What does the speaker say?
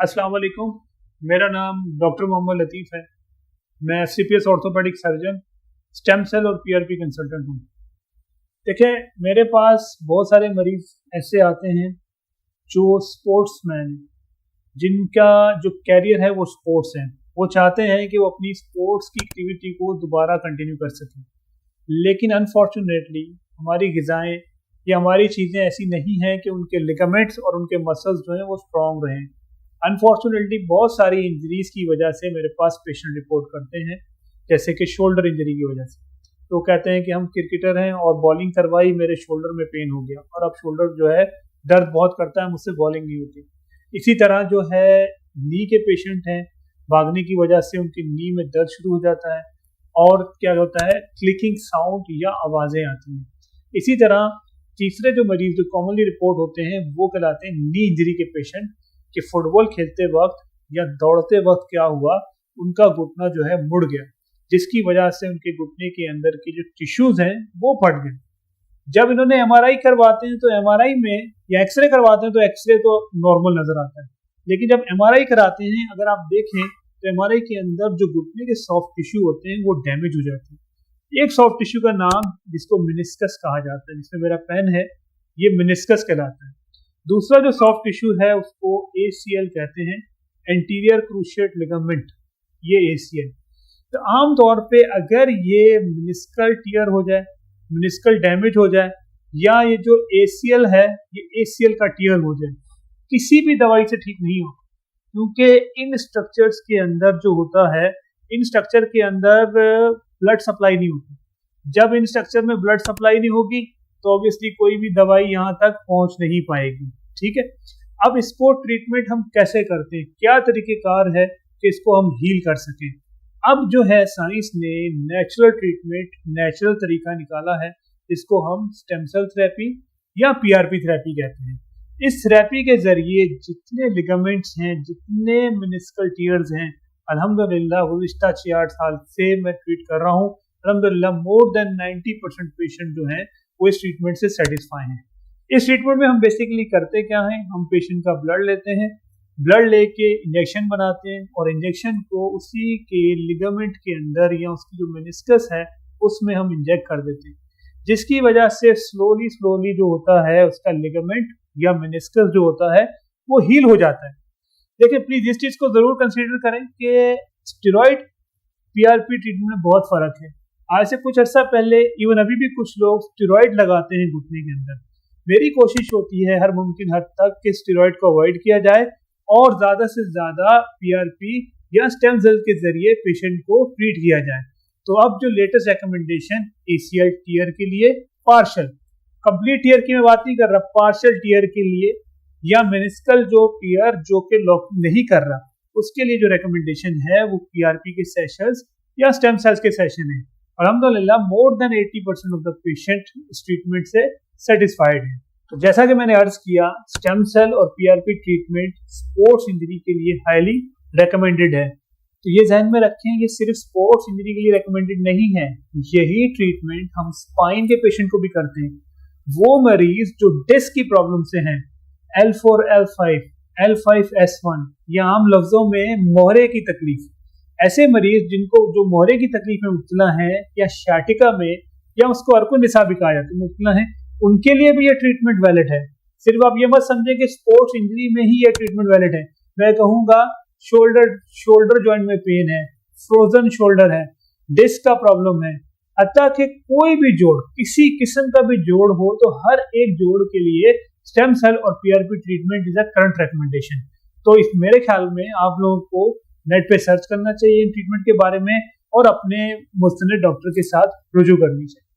अस्सलाम वालेकुम। मेरा नाम डॉक्टर मोहम्मद लतीफ़ है। मैं CPS orthopedic surgeon, stem cell और PRP कंसल्टेंट हूँ। देखिए, मेरे पास बहुत सारे मरीज ऐसे आते हैं जो स्पोर्ट्समैन, जिनका जो कैरियर है वो स्पोर्ट्स है। वो चाहते हैं कि वो अपनी स्पोर्ट्स की एक्टिविटी को दोबारा कंटिन्यू कर सकें, लेकिन अनफॉर्चुनेटली हमारी ग़िज़ाएँ या हमारी चीज़ें ऐसी नहीं हैं कि उनके लिगामेंट्स और उनके मसल्स जो हैं वो स्ट्रॉन्ग रहें। अनफॉर्चुनेटली बहुत सारी इंजरीज़ की वजह से मेरे पास पेशेंट रिपोर्ट करते हैं, जैसे कि शोल्डर इंजरी की वजह से। तो कहते हैं कि हम क्रिकेटर हैं और बॉलिंग करवाई, मेरे शोल्डर में पेन हो गया और अब शोल्डर जो है दर्द बहुत करता है, मुझसे बॉलिंग नहीं होती। इसी तरह जो है नी के पेशेंट हैं, भागने की वजह से उनकी नी में दर्द शुरू हो जाता है और क्या होता है, क्लिकिंग साउंड या आवाज़ें आती हैं। इसी तरह तीसरे जो मरीज जो कॉमनली रिपोर्ट होते हैं वो कहलाते हैं नी इंजरी के पेशेंट, कि फुटबॉल खेलते वक्त या दौड़ते वक्त क्या हुआ, उनका घुटना जो है मुड़ गया, जिसकी वजह से उनके घुटने के अंदर के जो टिश्यूज हैं वो फट गए। जब इन्होंने MRI करवाते हैं तो MRI में या एक्सरे करवाते हैं तो एक्सरे तो नॉर्मल नजर आता है, लेकिन जब MRI कराते हैं अगर आप देखें तो MRI के अंदर जो घुटने के सॉफ्ट टिश्यू होते हैं वो डैमेज हो जाते हैं। एक सॉफ्ट टिश्यू का नाम जिसको मेनिस्कस कहा जाता है, जिसमें मेरा पेन है, ये मेनिस्कस कहलाता है। दूसरा जो सॉफ्ट टिश्यू है उसको ACL कहते हैं, एंटीरियर क्रूशिएट लिगामेंट, ये ACL। तो आमतौर पे अगर ये मेनिस्कल टियर हो जाए, मेनिस्कल डैमेज हो जाए, या ये जो ACL है ये ACL का टियर हो जाए, किसी भी दवाई से ठीक नहीं हो, क्योंकि इन स्ट्रक्चर्स के अंदर जो होता है, इन स्ट्रक्चर के अंदर ब्लड सप्लाई नहीं होती। जब इन स्ट्रक्चर में ब्लड सप्लाई नहीं होगी तो ऑब्वियसली कोई भी दवाई यहाँ तक पहुँच नहीं पाएगी। ठीक है, अब इसको ट्रीटमेंट हम कैसे करते हैं, क्या तरीक़ेकार है कि इसको हम हील कर सकें। अब जो है साइंस ने नेचुरल ट्रीटमेंट, नेचुरल तरीका निकाला है, इसको हम स्टेम सेल थेरेपी या PRP थेरेपी कहते हैं। इस थेरेपी के जरिए जितने लिगामेंट्स हैं, जितने मेनिस्कल टीयर्स हैं, अल्हम्दुलिल्लाह गुज़िश्ता 6-8 साल से मैं ट्रीट कर रहा हूँ। अल्हम्दुलिल्लाह मोर देन 90% पेशेंट जो हैं वो इस ट्रीटमेंट से सेटिस्फाई हैं। इस ट्रीटमेंट में हम बेसिकली करते क्या हैं, हम पेशेंट का ब्लड लेते हैं, ब्लड लेके इंजेक्शन बनाते हैं और इंजेक्शन को उसी के लिगामेंट के अंदर या उसकी जो मेनिस्कस है उसमें हम इंजेक्ट कर देते हैं, जिसकी वजह से स्लोली जो होता है उसका लिगामेंट या मेनिस्कस जो होता है वो हील हो जाता है। देखिए प्लीज इस चीज को जरूर कंसीडर करें कि स्टेरॉइड PRP ट्रीटमेंट में बहुत फर्क है। आज से कुछ अर्सा पहले, इवन अभी भी कुछ लोग स्टेरॉइड लगाते हैं घुटने के अंदर। मेरी कोशिश होती है हर मुमकिन हद तक कि स्टेरॉइड को अवॉइड किया जाए और ज्यादा से ज्यादा PRP या स्टेम सेल के जरिए पेशेंट को ट्रीट किया जाए। तो अब जो लेटेस्ट रिकमेंडेशन ACL टीयर के लिए, पार्शियल, कंप्लीट टीयर की मैं बात नहीं कर रहा, पार्शियल टीयर के लिए या मेनिस्कल जो टीयर जो कि लॉक नहीं कर रहा, उसके लिए जो रिकमेंडेशन है वो PRP के सेशंस या स्टेम सेल्स के सेशन है। अल्हम्दुलिल्लाह more than 80% of the patient इस ट्रीटमेंट से सेटिस्फाइड है। तो जैसा कि मैंने अर्ज किया, स्टेम सेल और PRP ट्रीटमेंट स्पोर्ट्स इंजरी के लिए हाईली रिकमेंडेड है। तो ये ध्यान में रखें, ये सिर्फ स्पोर्ट्स इंजरी के लिए रिकमेंडेड नहीं है, यही ट्रीटमेंट हम स्पाइन के पेशेंट को भी करते हैं। वो मरीज जो डिस्क की प्रॉब्लम से हैं, L4, L5, L5S1 या आम लफ्जों में मोहरे की तकलीफ, ऐसे मरीज जिनको जो मोहरे की तकलीफ में मुब्तला है या शाटिका में या उसको अर्कुन निसा भी कहा जाता है मुब्तला है, उनके लिए भी ये ट्रीटमेंट वैलिड है। सिर्फ आप ये मत समझें कि स्पोर्ट्स इंजरी में ही ये ट्रीटमेंट वैलिड है। मैं कहूँगा शोल्डर जॉइंट में पेन है, फ्रोजन शोल्डर है, डिस्क का प्रॉब्लम है, हत्ता कि कोई भी जोड़, किसी किस्म का भी जोड़ हो, तो हर एक जोड़ के लिए स्टेम सेल और PRP treatment is a current recommendation. तो इस मेरे ख्याल में आप लोगों को नेट पे सर्च करना चाहिए इन ट्रीटमेंट के बारे में और अपने मुस्तनिद डॉक्टर के साथ रुजू करनी चाहिए।